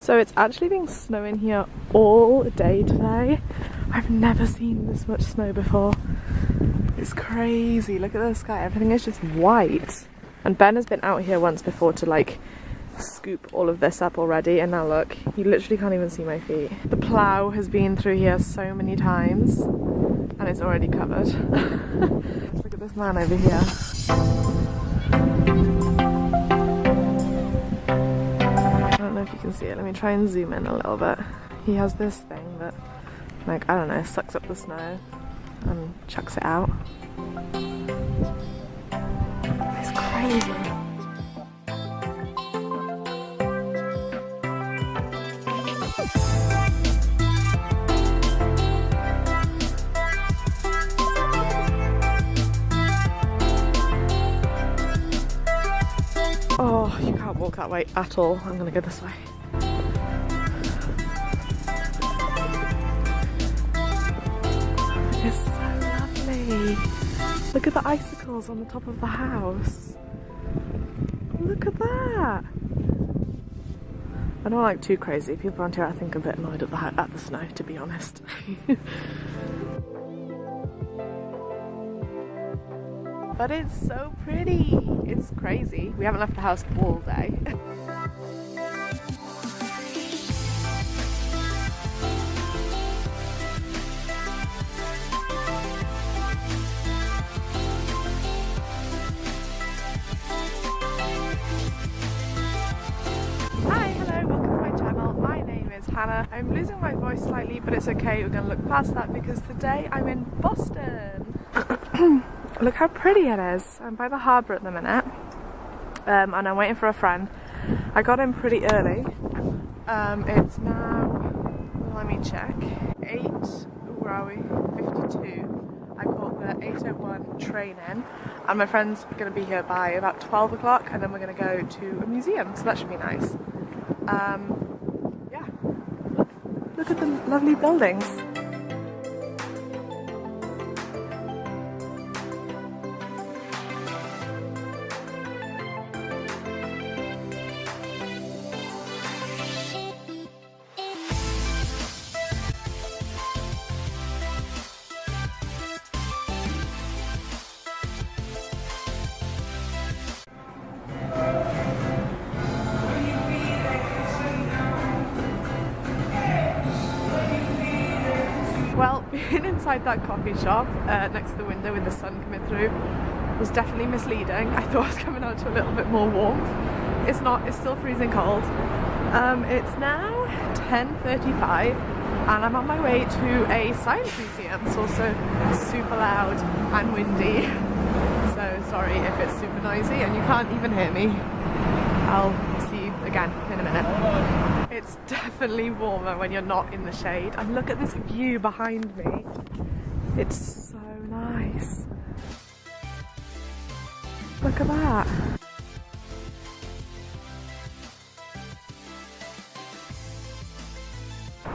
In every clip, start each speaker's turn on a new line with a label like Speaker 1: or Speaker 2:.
Speaker 1: So it's actually been snowing here all day today. I've never seen this much snow before. It's crazy. Look at the sky. Everything is just white. And Ben has been out here once before to like scoop all of this up already, and now look, you literally can't even see my feet. The plough has been through here so many times and it's already covered. Look at this man over here. I don't know if you can see it. Let me try and zoom in a little bit. He has this thing that, like, I don't know, sucks up the snow and chucks it out. It's crazy. Oh, you can't walk that way at all. I'm gonna go this way. It's so lovely. Look at the icicles on the top of the house. Look at that. I don't like too crazy. People around here I think are a bit annoyed at the snow, to be honest. But it's so pretty. It's crazy. We haven't left the house all day. Hannah. I'm losing my voice slightly, but it's okay, we're going to look past that because today I'm in Boston. Look how pretty it is. I'm by the harbour at the minute, and I'm waiting for a friend. I got in pretty early. It's now, let me check, 8:52. I caught the 8:01 train in, and my friend's going to be here by about 12 o'clock, and then we're going to go to a museum, so that should be nice. Look at the lovely buildings. Well, being inside that coffee shop next to the window with the sun coming through was definitely misleading. I thought I was coming out to a little bit more warmth. It's not, it's still freezing cold. It's now 10:35 and I'm on my way to a science museum. It's also super loud and windy, so sorry if it's super noisy and you can't even hear me. I'll see you again in a minute. It's definitely warmer when you're not in the shade. And look at this view behind me. It's so nice. Look at that.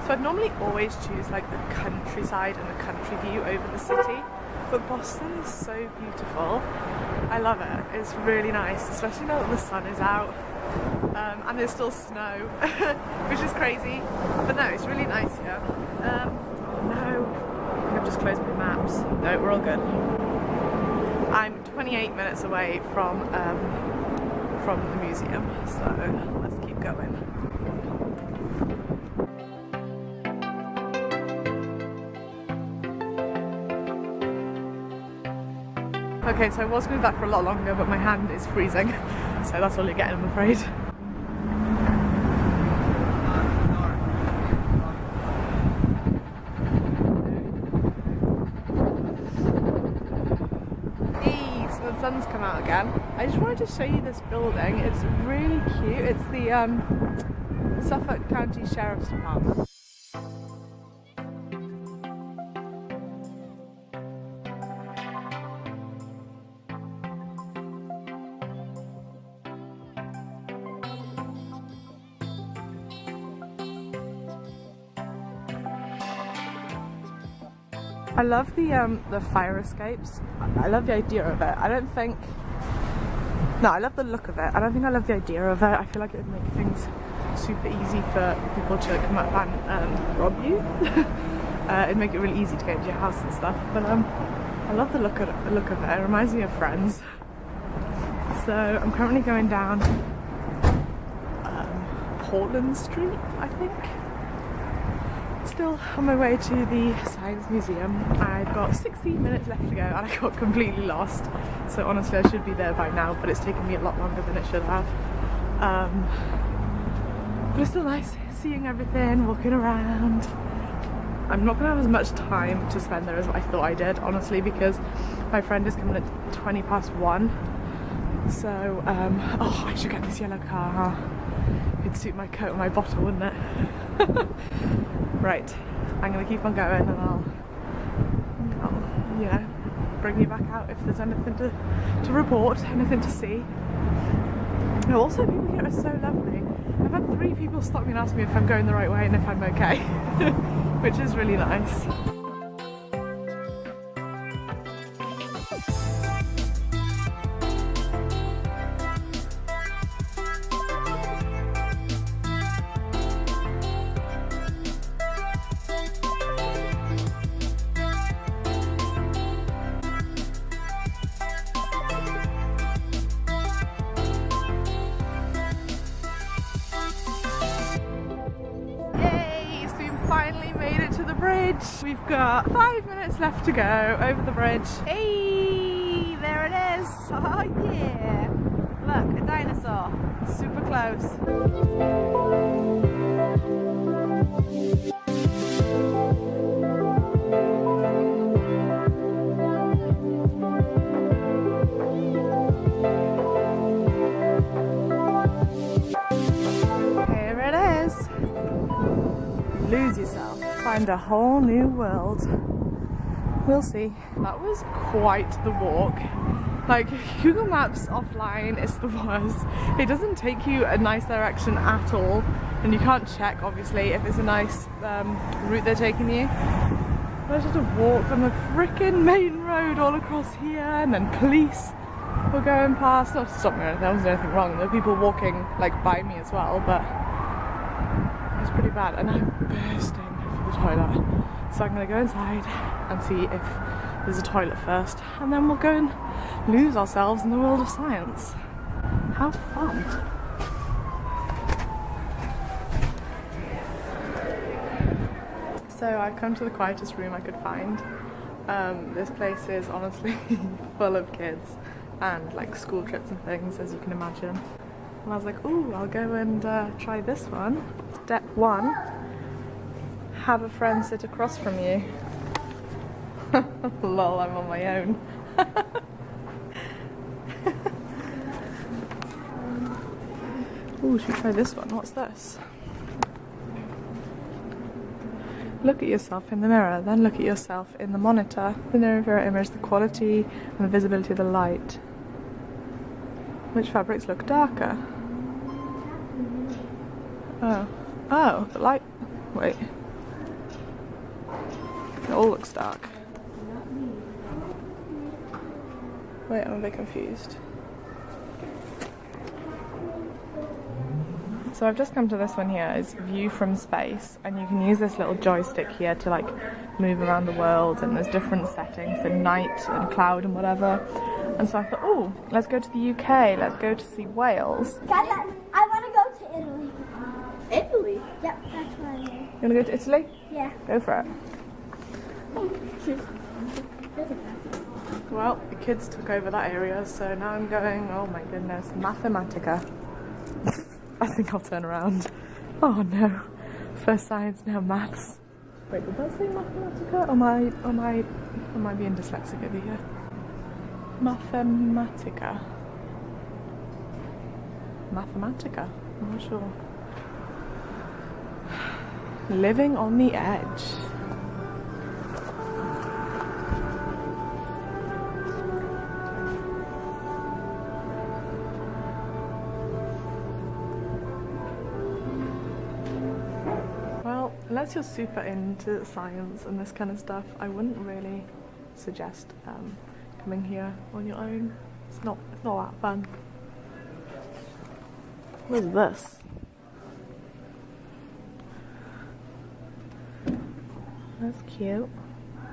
Speaker 1: So I'd normally always choose like the countryside and the country view over the city, but Boston is so beautiful. I love it. It's really nice, especially now that the sun is out. And there's still snow, which is crazy, but no, it's really nice here. No, I've just closed my maps. No, we're all good. I'm 28 minutes away from the museum, so let's keep going. Okay, so I was going to do that for a lot longer, but my hand is freezing, so that's all you're getting, I'm afraid. Hey, so the sun's come out again. I just wanted to show you this building. It's really cute. It's the Suffolk County Sheriff's Department. I love the fire escapes. I love the idea of it. I love the look of it. I don't think I love the idea of it. I feel like it would make things super easy for people to come up and rob you. It'd make it really easy to get into your house and stuff. But I love the look of it. It reminds me of Friends. So I'm currently going down Portland Street, I think. Still on my way to the Science Museum. I've got 16 minutes left to go and I got completely lost. So honestly I should be there by now, but it's taken me a lot longer than it should have. But it's still nice seeing everything, walking around. I'm not going to have as much time to spend there as I thought I did, honestly, because my friend is coming at 20 past 1. So, oh, I should get this yellow car, huh? It'd suit my coat and my bottle, wouldn't it? Right, I'm going to keep on going and I'll, you know, bring you back out if there's anything to report, anything to see. And also, people here are so lovely. I've had 3 people stop me and ask me if I'm going the right way and if I'm okay, which is really nice. Finally made it to the bridge. We've got 5 minutes left to go over the bridge. Hey, there it is. Oh yeah. Look, a dinosaur. Super close. Here it is. Lose yourself, find a whole new world. We'll see. That was quite the walk. Like, Google Maps offline is the worst. It doesn't take you a nice direction at all, and you can't check, obviously, if it's a nice route they're taking you. But I just had to walk on the freaking main road all across here, and then police were going past. Not to stop me or anything, there wasn't anything wrong. There were people walking, like, by me as well, but it's pretty bad, and I'm bursting for the toilet. So I'm going to go inside and see if there's a toilet first, and then we'll go and lose ourselves in the world of science. How fun! So I've come to the quietest room I could find. This place is honestly full of kids and like school trips and things, as you can imagine. And I was like, ooh, I'll go and try this one. Step 1, have a friend sit across from you. Lol, I'm on my own. Ooh, should we try this one? What's this? Look at yourself in the mirror, then look at yourself in the monitor. The mirror image, the quality and the visibility of the light. Which fabrics look darker? Oh, the light. Wait. It all looks dark. Wait, I'm a bit confused. So I've just come to this one here. It's view from space, and you can use this little joystick here to like move around the world, and there's different settings for night and cloud and whatever. And so I thought, oh, let's go to the UK, let's go to see Wales.
Speaker 2: I want to go to Italy.
Speaker 3: Italy?
Speaker 2: Yep, that's where I am.
Speaker 1: You want to go to Italy?
Speaker 2: Yeah.
Speaker 1: Go for it.
Speaker 2: Oh, shoot.
Speaker 1: Well, the kids took over that area, so now I'm going, oh my goodness, Mathematica. I think I'll turn around. Oh no. First science, now maths. Wait, did that say Mathematica? Or am I being dyslexic over here? Mathematica. Mathematica? I'm not sure. Living on the edge. Well, unless you're super into science and this kind of stuff, I wouldn't really suggest coming here on your own. It's not that fun. What is this? That's cute.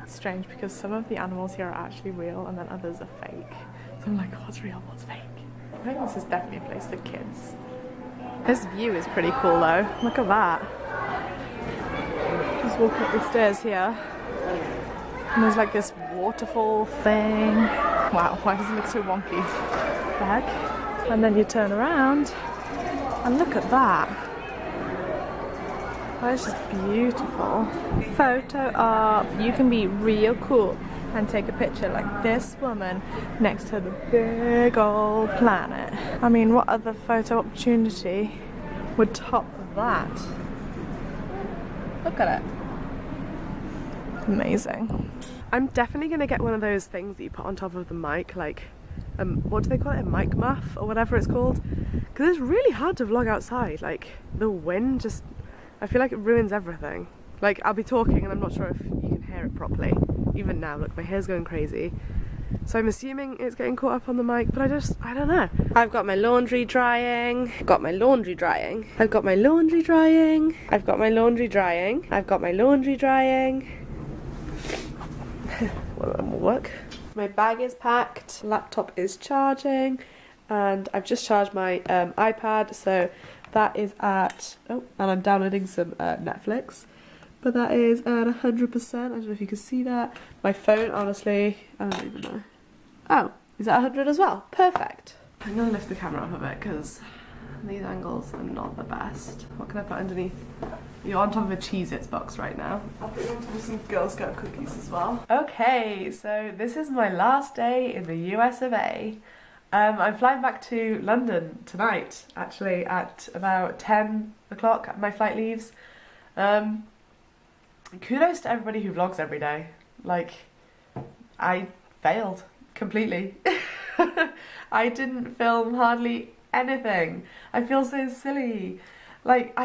Speaker 1: It's strange because some of the animals here are actually real and then others are fake. So I'm like, what's real, what's fake? I think this is definitely a place for kids. This view is pretty cool though. Look at that. Just walking up the stairs here. And there's like this waterfall thing. Wow, why does it look so wonky? Back. And then you turn around and look at that. That is just beautiful. Photo op. You can be real cool and take a picture like this woman next to the big old planet. I mean, what other photo opportunity would top that? Look at it. Amazing. I'm definitely gonna get one of those things that you put on top of the mic, like what do they call it, a mic muff or whatever it's called, because it's really hard to vlog outside. Like the wind just, I feel like it ruins everything. Like I'll be talking and I'm not sure if you can hear it properly. Even now, look, my hair's going crazy. So I'm assuming it's getting caught up on the mic, but I don't know. I've got my laundry drying. I've got my laundry drying. I've got my laundry drying. I've got my laundry drying. I've got my laundry drying. Well, that will work. My bag is packed, laptop is charging, and I've just charged my iPad, so that is at, oh, and I'm downloading some Netflix, but that is at 100%, I don't know if you can see that. My phone, honestly, I don't even know. Oh, is that 100 as well? Perfect. I'm gonna lift the camera up a bit, because these angles are not the best. What can I put underneath? You're on top of a Cheez-Its box right now. I'll put you on top of some Girl Scout cookies as well. Okay, so this is my last day in the US of A. I'm flying back to London tonight, actually, at about 10 o'clock. My flight leaves. Kudos to everybody who vlogs every day. Like, I failed completely. I didn't film hardly anything. I feel so silly. Like,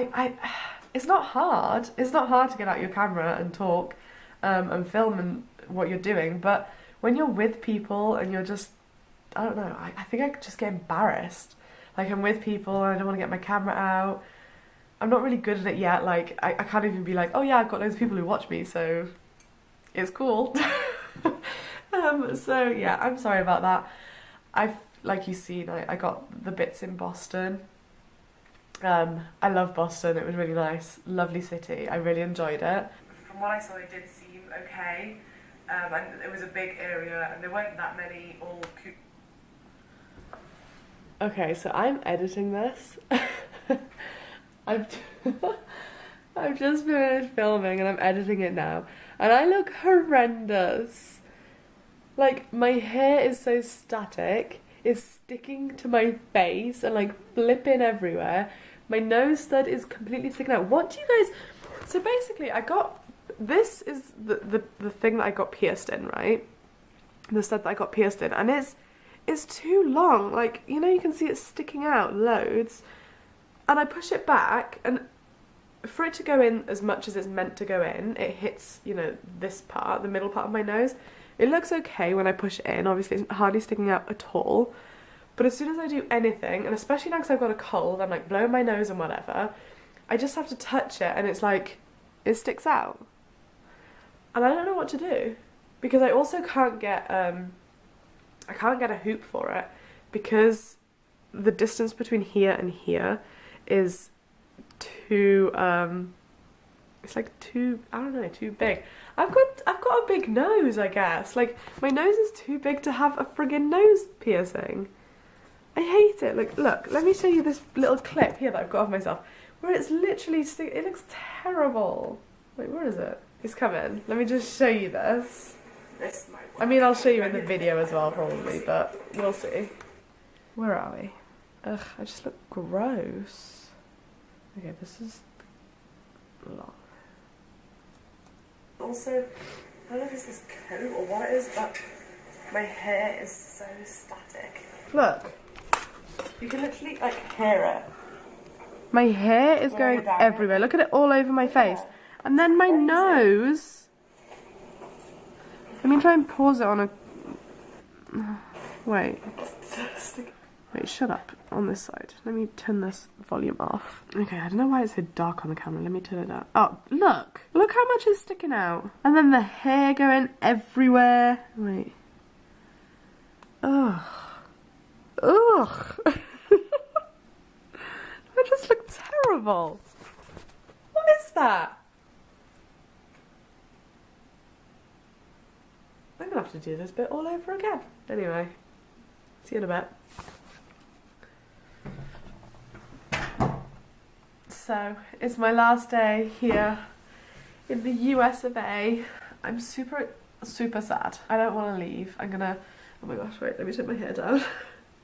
Speaker 1: it's not hard. It's not hard to get out your camera and talk and film and what you're doing, but when you're with people and you're just, I don't know, I think I just get embarrassed. Like, I'm with people and I don't want to get my camera out. I'm not really good at it yet. Like, I can't even be like, oh yeah, I've got those people who watch me, so it's cool. So yeah, I'm sorry about that. Like you've seen, I got the bits in Boston. I love Boston, it was really nice, lovely city, I really enjoyed it. From what I saw, it did seem okay, and it was a big area and there weren't that many old Okay, so I'm editing this. I've just finished filming and I'm editing it now, and I look horrendous. Like, my hair is so static, it's sticking to my face and like flipping everywhere. My nose stud is completely sticking out. What do you guys... So basically, I got... This is the thing that I got pierced in, right? The stud that I got pierced in. And it's too long. Like, you know, you can see it sticking out loads. And I push it back, and for it to go in as much as it's meant to go in, it hits, you know, this part, the middle part of my nose. It looks okay when I push it in. Obviously, it's hardly sticking out at all. But as soon as I do anything, and especially now because I've got a cold, I'm like blowing my nose and whatever, I just have to touch it and it's like, it sticks out. And I don't know what to do. Because I also can't get, I can't get a hoop for it, because the distance between here and here is too, it's like too, I don't know, too big. I've got a big nose, I guess. Like, my nose is too big to have a friggin' nose piercing. I hate it. Like, look, let me show you this little clip here that I've got of myself, where it's literally, it looks terrible. Wait, where is it? It's coming. Let me just show you this. I mean, I'll show you in the video as well, probably, but we'll see. Where are we? Ugh, I just look gross. Okay, this is long. Also, I don't know if it's this coat or what it is, but my hair is so static. Look. You can literally, like, hear it. My hair is going everywhere. Look at it all over my face. And then my nose... Let me try and pause it on a... Wait. Wait, shut up. On this side. Let me turn this volume off. Okay, I don't know why it's so dark on the camera. Let me turn it down. Oh, look! Look how much is sticking out. And then the hair going everywhere. Wait. Ugh. Ugh. I just look terrible. What is that? I'm gonna have to do this bit all over again. Anyway, see you in a bit. So, it's my last day here in the US of A. I'm super sad. I don't want to leave. I'm gonna, oh my gosh, wait, let me take my hair down.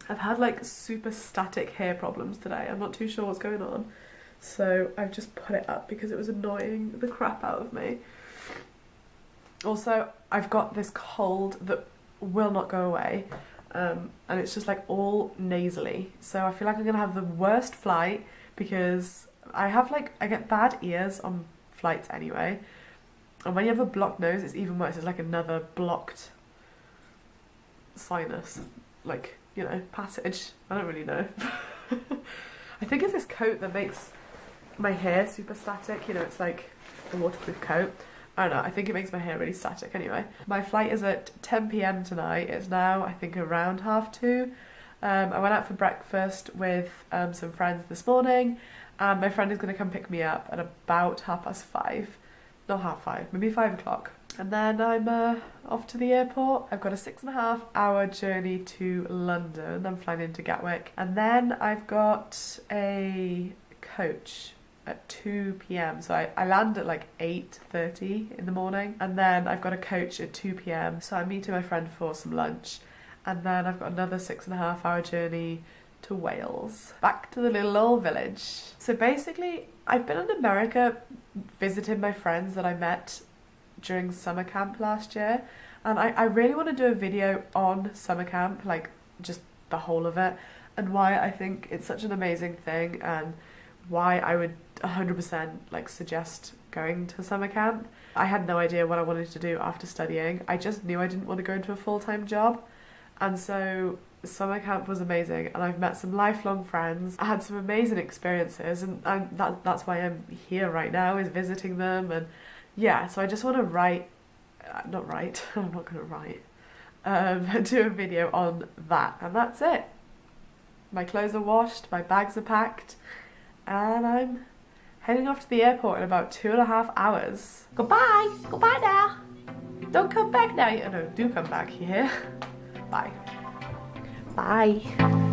Speaker 1: I've had like super static hair problems today. I'm not too sure what's going on. So I've just put it up because it was annoying the crap out of me. Also, I've got this cold that will not go away. And it's just like all nasally. So I feel like I'm gonna have the worst flight because I get bad ears on flights anyway. And when you have a blocked nose, it's even worse. It's like another blocked sinus. Like, you know, passage. I don't really know. I think it's this coat that makes my hair super static. You know, it's like a waterproof coat. I don't know, I think it makes my hair really static anyway. My flight is at 10 PM tonight. It's now, I think, around 2:30. I went out for breakfast with some friends this morning, and my friend is going to come pick me up at about 5:30. Not 5:30, maybe 5 o'clock. And then I'm off to the airport. I've got a 6.5-hour journey to London. I'm flying into Gatwick. And then I've got a coach at 2 PM. So I land at like 8:30 in the morning. And then I've got a coach at 2 PM. So I'm meeting my friend for some lunch. And then I've got another 6.5-hour journey to Wales. Back to the little old village. So basically, I've been in America visiting my friends that I met during summer camp last year, and I really want to do a video on summer camp, like just the whole of it, and why I think it's such an amazing thing, and why I would 100% like suggest going to summer camp. I had no idea what I wanted to do after studying. I just knew I didn't want to go into a full-time job, and so summer camp was amazing, and I've met some lifelong friends. I had some amazing experiences, and that's why I'm here right now, is visiting them. And yeah, so I just want to I'm not going to write, do a video on that, and that's it. My clothes are washed, my bags are packed, and I'm heading off to the airport in about 2.5 hours. Goodbye! Goodbye now! Don't come back now. No, do come back here. Bye. Bye.